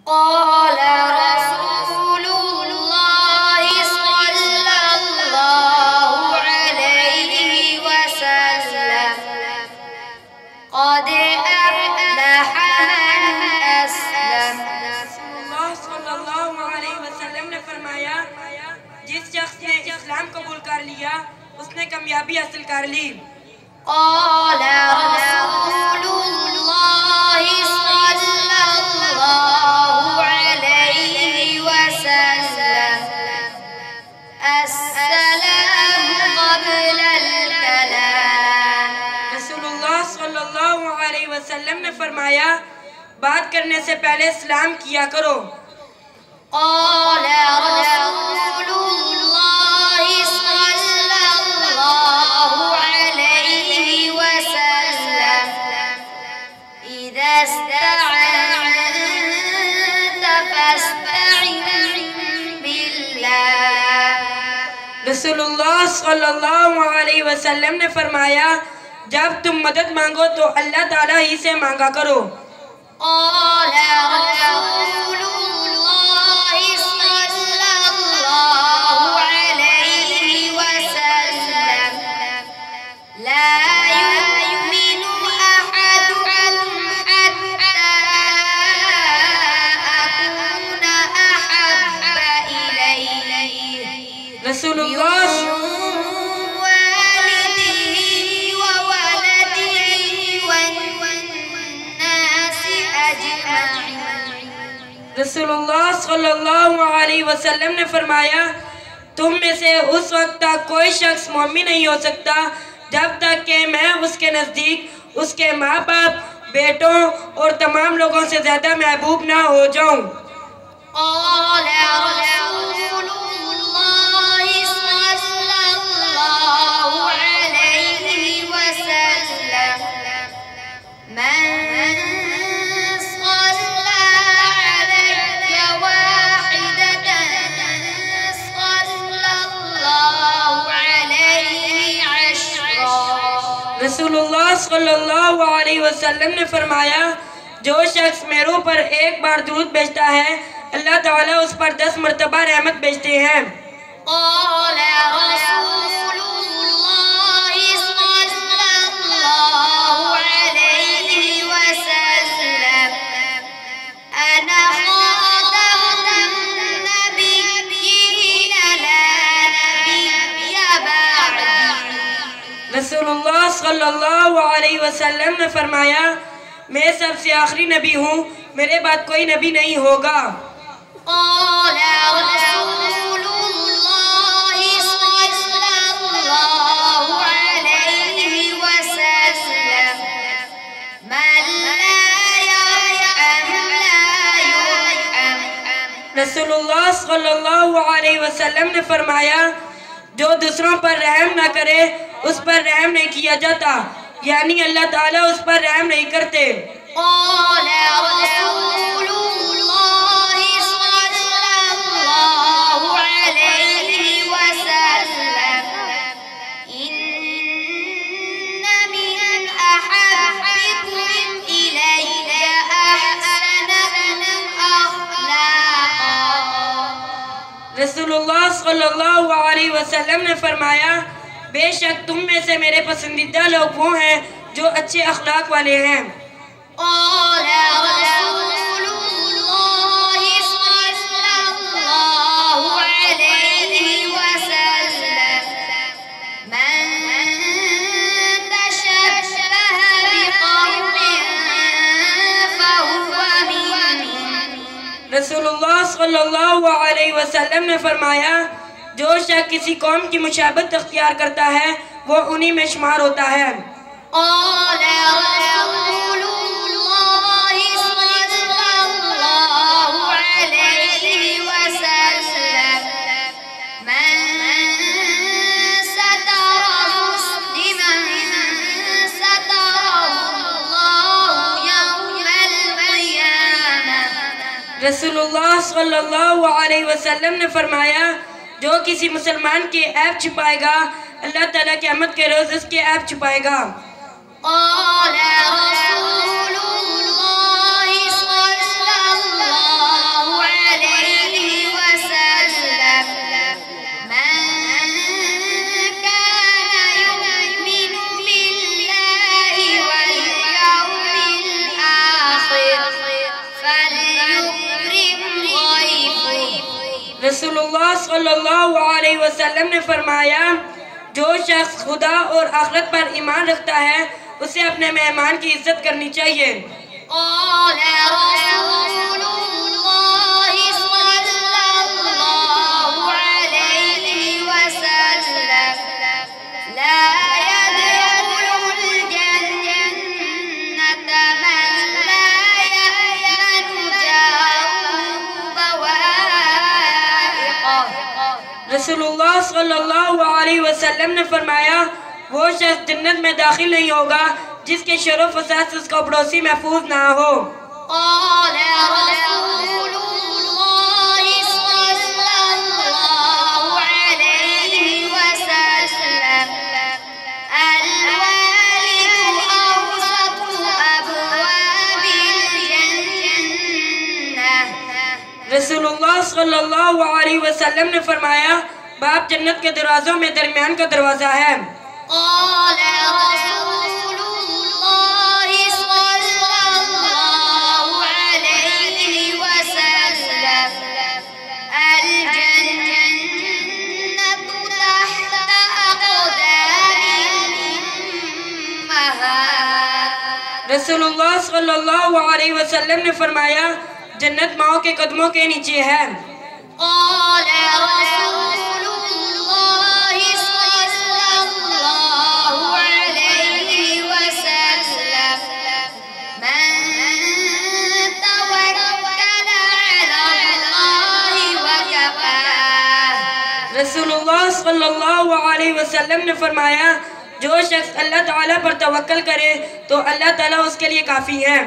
قال رسول الله صلى الله عليه وسلم قد أفلح من أسلم. اللہ صلی اللہ علیہ وسلم نے فرمایا جس شخص نے اسلام قبول کر لیا اس نے کامیابی حاصل کر لی. قال رسول الله صلى الله عليه وسلم السلام قبل الكلام. رسول اللہ صلی اللہ علیہ وسلم نے فرمایا بات کرنے سے پہلے سلام کیا کرو. قال رسول الله صلى الله عليه وسلم إذا استعنت فاستعن بالله. رسول اللہ صلی اللہ علیہ وسلم نے فرمایا جب تم مدد مانگو تو اللہ تعالیٰ ہی سے مانگا کرو. قال رسول الله صلى الله عليه وسلم لا يؤمن أحدكم حتى أكون أحب إليه رسول اللہ رسول اللہ صلی اللہ علیہ وسلم نے فرمایا تم میں سے اس وقت تک کوئی شخص مومن نہیں ہو سکتا جب تک کہ میں اس کے نزدیک اس کے ماں باپ بیٹوں اور تمام لوگوں سے زیادہ محبوب نہ ہو جاؤں. قال رسول الله صلى الله عليه وسلم من صلى علي واحدة صلى الله عليه عشرا. رسول اللہ صلی اللہ علیہ وسلم نے فرمایا جو شخص میرے پر ایک بار درود بھیجتا ہے اللہ تعالیٰ اس پر 10 مرتبہ رحمت بھیجتے ہیں. قال رسول الله صلى الله عليه وسلم أنا خاتم النبيين لا نبي بعدي. رسول اللہ صلی اللہ علیہ وسلم نے فرمایا میں سب سے آخری نبی ہوں میرے بعد کوئی نبی نہیں ہوگا. قال رسول الله صلى الله عليه وسلم من لا يرحم لا يرحم. رسول اللہ صلی اللہ علیہ وسلم نے فرمایا جو دوسروں پر رحم نہ کرے اس پر رحم نہیں کیا جاتا یعنی اللہ تعالیٰ اس پر رحم نہیں کرتے. قال رسول الله صلى الله عليه وسلم إن من أحبكم إلي أحسنكم أخلاقا. رسول اللہ صلی اللہ علیہ وسلم نے فرمایا بے شک تم میں سے میرے پسندیدہ لوگ وہ ہیں جو اچھے اخلاق والے ہیں. قال رسول الله صلى الله عليه وسلم من تشبه بقوم فهو منهم. رسول اللہ صلی اللہ علیہ وسلم نے فرمایا جو شخص کسی قوم کی مشابہت اختیار کرتا ہے وہ انہی میں شمار ہوتا ہے. قال رسول الله صلى الله عليه وسلم من ستر مسلما ستره الله يوم القيامة. رسول اللہ صلی اللہ علیہ وسلم نے فرمایا جو کسی مسلمان کے عیب چھپائے گا اللہ تعالیٰ قیامت کے روز اس کے عیب چھپائے گا. قال رسول الله صلى الله رسول اللہ صلی اللہ علیہ وسلم نے فرمایا جو شخص خدا اور آخرت پر ایمان رکھتا ہے اسے اپنے مہمان کی عزت کرنی چاہیے۔ قال رسول اللہ صلی اللہ علیہ وسلم لا يدخل الجنة من لا يأمن جاره بوائقه۔ رسول اللہ صلی اللہ علیہ وسلم نے فرمایا وہ شخص جنت میں داخل نہیں ہوگا جس کے شر و فساد سے اس کا پڑوسی محفوظ نہ ہو۔ قال رسول اللہ صلی اللہ علیہ وسلم الوالد اوسط ابواب الجنہ۔ رسول اللہ صلی اللہ علیہ وسلم نے فرمایا باپ جنت کے دروازوں میں درمیان کا دروازہ ہے۔ قال رسول اللہ صلی اللہ علیہ وسلم الجنة تحت أقدام الأمهات۔ رسول اللہ صلی اللہ علیہ وسلم نے فرمایا جنت ماؤں کے قدموں کے نیچے ہے۔ قال رسول اللہ صلی اللہ علیہ وسلم من توکل علی اللہ وکفاہ۔ رسول اللہ صلی اللہ علیہ وسلم نے فرمایا جو شخص اللہ تعالیٰ پر توکل کرے تو اللہ تعالیٰ اس کے لیے کافی ہے۔